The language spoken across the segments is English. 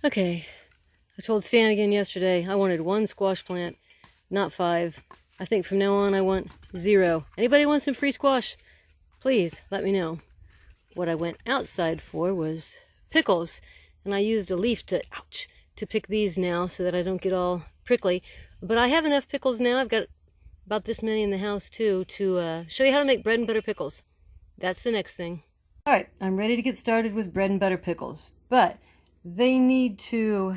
Okay, I told Stan again yesterday I wanted 1 squash plant, not 5. I think from now on I want 0. Anybody want some free squash? Please let me know. What I went outside for was pickles, and I used a leaf to pick these now so that I don't get all prickly. But I have enough pickles now. I've got about this many in the house too to show you how to make bread and butter pickles. That's the next thing. All right, I'm ready to get started with bread and butter pickles, but they need to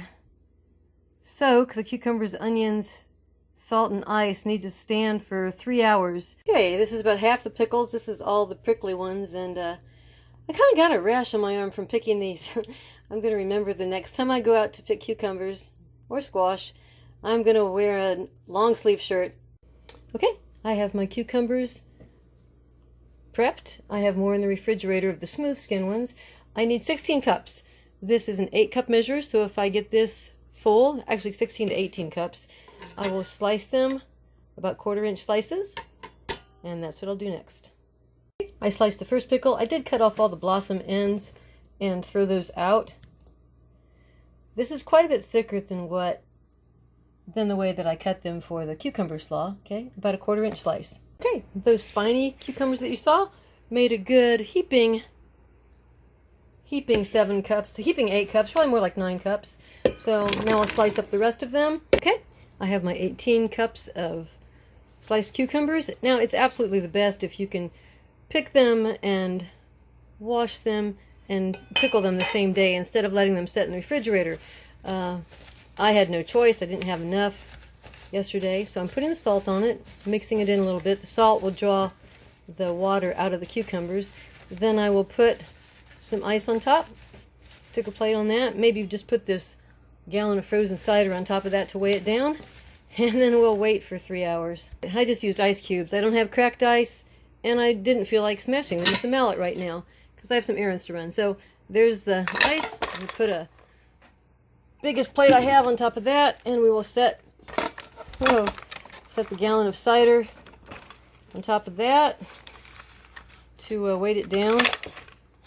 soak. The cucumbers, onions, salt, and ice need to stand for 3 hours. Okay, this is about half the pickles. This is all the prickly ones, and I kind of got a rash on my arm from picking these. I'm going to remember the next time I go out to pick cucumbers or squash, I'm going to wear a long sleeve shirt. Okay, I have my cucumbers prepped. I have more in the refrigerator of the smooth skin ones. I need 16 cups. This is an 8-cup measure, so if I get this full, actually 16 to 18 cups, I will slice them about 1/4-inch slices, and that's what I'll do next. I sliced the first pickle. I did cut off all the blossom ends and throw those out. This is quite a bit thicker than the way that I cut them for the cucumber slaw. Okay, about a 1/4-inch slice. Okay, those spiny cucumbers that you saw made a good heaping 7 cups, heaping 8 cups, probably more like 9 cups. So now I'll slice up the rest of them. Okay, I have my 18 cups of sliced cucumbers. Now it's absolutely the best if you can pick them and wash them and pickle them the same day instead of letting them sit in the refrigerator. I had no choice. I didn't have enough yesterday, so I'm putting the salt on it, mixing it in a little bit. The salt will draw the water out of the cucumbers. Then I will put some ice on top, stick a plate on that, maybe just put this gallon of frozen cider on top of that to weigh it down, and then we'll wait for 3 hours. I just used ice cubes. I don't have cracked ice, and I didn't feel like smashing them with the mallet right now because I have some errands to run. So there's the ice. We put a biggest plate I have on top of that, and we will set the gallon of cider on top of that to weight it down.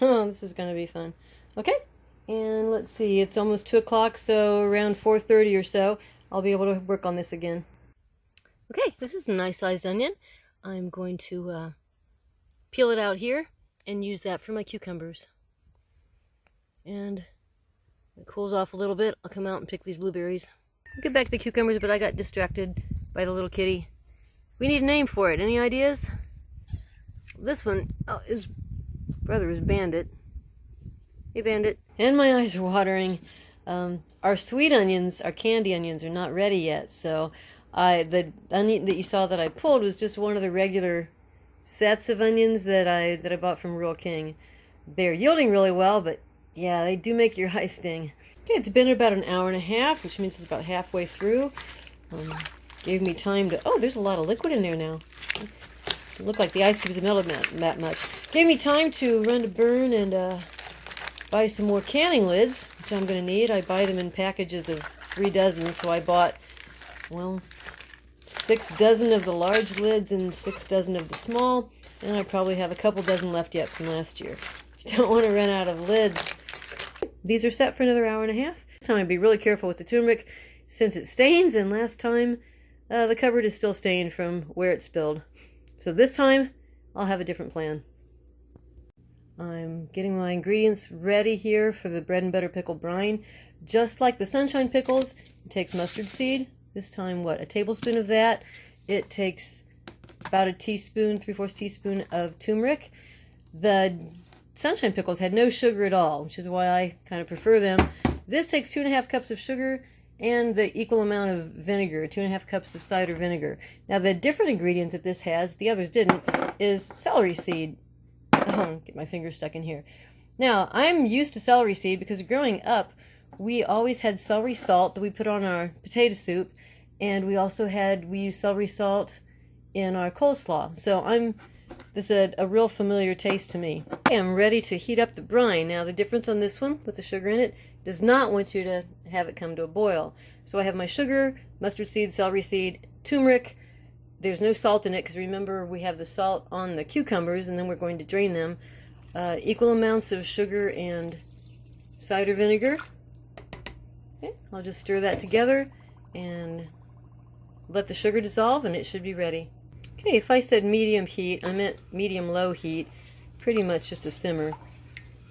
Oh, this is going to be fun. Okay, and let's see, it's almost 2 o'clock, so around 4:30 or so, I'll be able to work on this again. Okay, this is a nice sized onion. I'm going to peel it out here and use that for my cucumbers. And it cools off a little bit, I'll come out and pick these blueberries. I'll get back to the cucumbers, but I got distracted by the little kitty. We need a name for it. Any ideas? This one, his brother is Bandit. Hey, Bandit. And my eyes are watering. Our sweet onions, our candy onions, are not ready yet. So the onion that you saw that I pulled was just one of the regular sets of onions that I bought from Rural King. They're yielding really well, but yeah, they do make your eyes sting. Okay, it's been about an hour and a half, which means it's about halfway through. Gave me time to... Oh, there's a lot of liquid in there now. It looked like the ice cubes have melted that much. Gave me time to run to Burn and buy some more canning lids, which I'm going to need. I buy them in packages of 3 dozen, so I bought, 6 dozen of the large lids and 6 dozen of the small, and I probably have a couple dozen left yet from last year. You don't want to run out of lids. These are set for another hour and a half. This time I'd be really careful with the turmeric since it stains, and last time the cupboard is still stained from where it spilled. So this time I'll have a different plan. I'm getting my ingredients ready here for the bread and butter pickle brine. Just like the sunshine pickles, it takes mustard seed. This time, a tablespoon of that. It takes about a teaspoon, 3/4 teaspoon of turmeric. The sunshine pickles had no sugar at all, which is why I kind of prefer them. This takes 2.5 cups of sugar and the equal amount of vinegar, 2.5 cups of cider vinegar. Now, the different ingredient that this has, the others didn't, is celery seed. Oh, get my finger stuck in here. Now, I'm used to celery seed because growing up, we always had celery salt that we put on our potato soup, and we used celery salt in our coleslaw. So this is a real familiar taste to me. Okay, I'm ready to heat up the brine. Now, the difference on this one with the sugar in it does not want you to have it come to a boil. So I have my sugar, mustard seed, celery seed, turmeric. There's no salt in it because remember we have the salt on the cucumbers and then we're going to drain them. Equal amounts of sugar and cider vinegar. Okay, I'll just stir that together and let the sugar dissolve, and it should be ready. Okay, if I said medium heat, I meant medium-low heat. Pretty much just a simmer.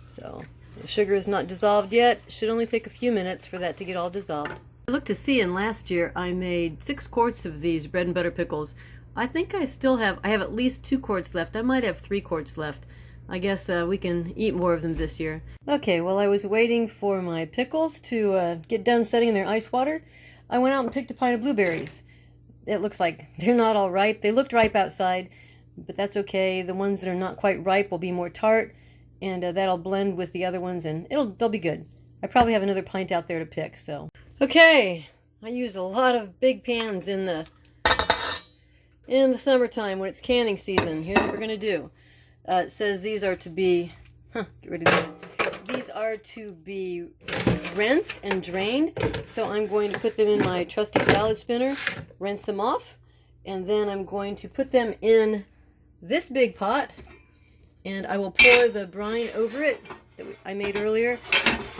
So the sugar is not dissolved yet. It should only take a few minutes for that to get all dissolved. I looked to see, and last year I made 6 quarts of these bread and butter pickles. I think I have at least 2 quarts left. I might have 3 quarts left. I guess we can eat more of them this year. Okay, while I was waiting for my pickles to get done setting in their ice water, I went out and picked a pint of blueberries. It looks like they're not all ripe. They looked ripe outside, but that's okay. The ones that are not quite ripe will be more tart, and that'll blend with the other ones, and they'll be good. I probably have another pint out there to pick. So okay, I use a lot of big pans in the summertime when it's canning season. Here's what we're gonna do. It says these are to be get rid of these. These are to be rinsed and drained. So I'm going to put them in my trusty salad spinner, rinse them off, and then I'm going to put them in this big pot, and I will pour the brine over it that I made earlier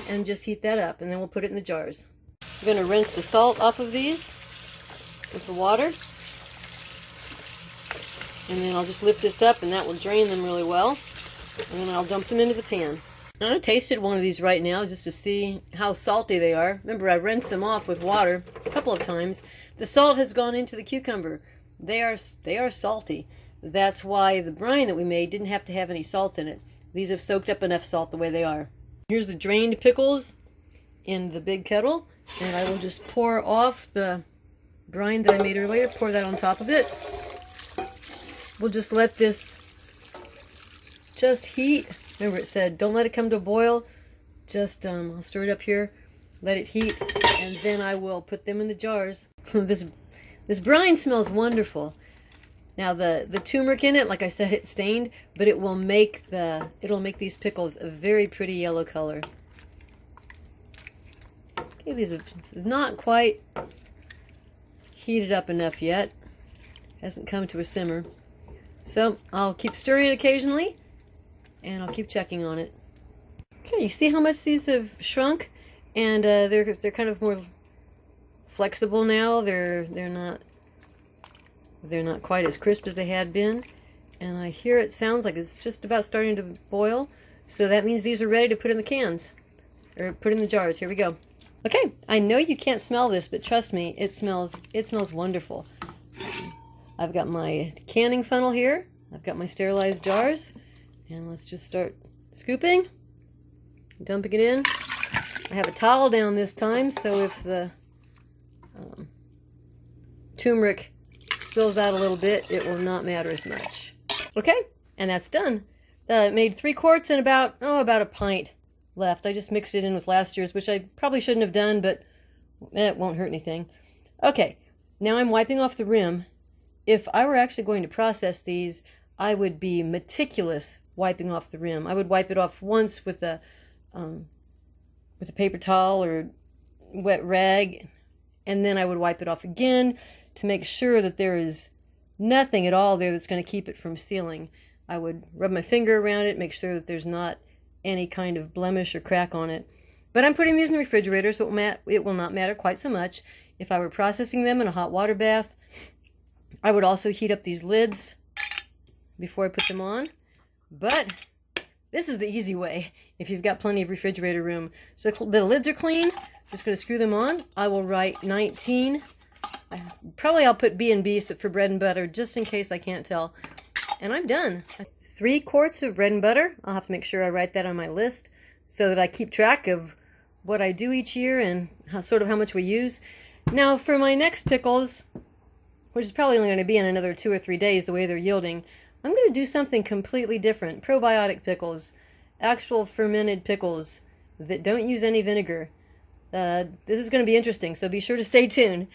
and just heat that up, and then we'll put it in the jars. I'm going to rinse the salt off of these with the water, and then I'll just lift this up, and that will drain them really well, and then I'll dump them into the pan. I tasted one of these right now just to see how salty they are. Remember, I rinsed them off with water a couple of times. The salt has gone into the cucumber. They are salty. That's why the brine that we made didn't have to have any salt in it. These have soaked up enough salt the way they are. Here's the drained pickles in the big kettle, and I will just pour off the brine that I made earlier, pour that on top of it. We'll just let this just heat. Remember, it said don't let it come to a boil. Just I'll stir it up here, let it heat, and then I will put them in the jars. This brine smells wonderful. Now the turmeric in it, like I said, it's stained, but it'll make these pickles a very pretty yellow color. Okay, this is not quite heated up enough yet. Hasn't come to a simmer. So I'll keep stirring it occasionally, and I'll keep checking on it. Okay, you see how much these have shrunk, and they're kind of more flexible now. They're not quite as crisp as they had been, and I hear it sounds like it's just about starting to boil. So that means these are ready to put in the cans, or put in the jars. Here we go. Okay, I know you can't smell this, but trust me, it smells wonderful. I've got my canning funnel here. I've got my sterilized jars, and let's just start scooping, dumping it in. I have a towel down this time, so if the turmeric spills out a little bit, it will not matter as much. Okay, and that's done. Made 3 quarts and about a pint left. I just mixed it in with last year's, which I probably shouldn't have done, but it won't hurt anything. Okay, now I'm wiping off the rim. If I were actually going to process these, I would be meticulous wiping off the rim. I would wipe it off once with a paper towel or wet rag, and then I would wipe it off again to make sure that there is nothing at all there that's going to keep it from sealing. I would rub my finger around it, make sure that there's not any kind of blemish or crack on it. But I'm putting these in the refrigerator, so it will not matter quite so much. If I were processing them in a hot water bath, I would also heat up these lids before I put them on. But this is the easy way if you've got plenty of refrigerator room. So the lids are clean. Just going to screw them on. I will write 19. Probably I'll put B&B for bread and butter just in case I can't tell. And I'm done. 3 quarts of bread and butter. I'll have to make sure I write that on my list so that I keep track of what I do each year and how much we use. Now for my next pickles, which is probably only going to be in another 2 or 3 days the way they're yielding, I'm going to do something completely different. Probiotic pickles. Actual fermented pickles that don't use any vinegar. This is going to be interesting, so be sure to stay tuned.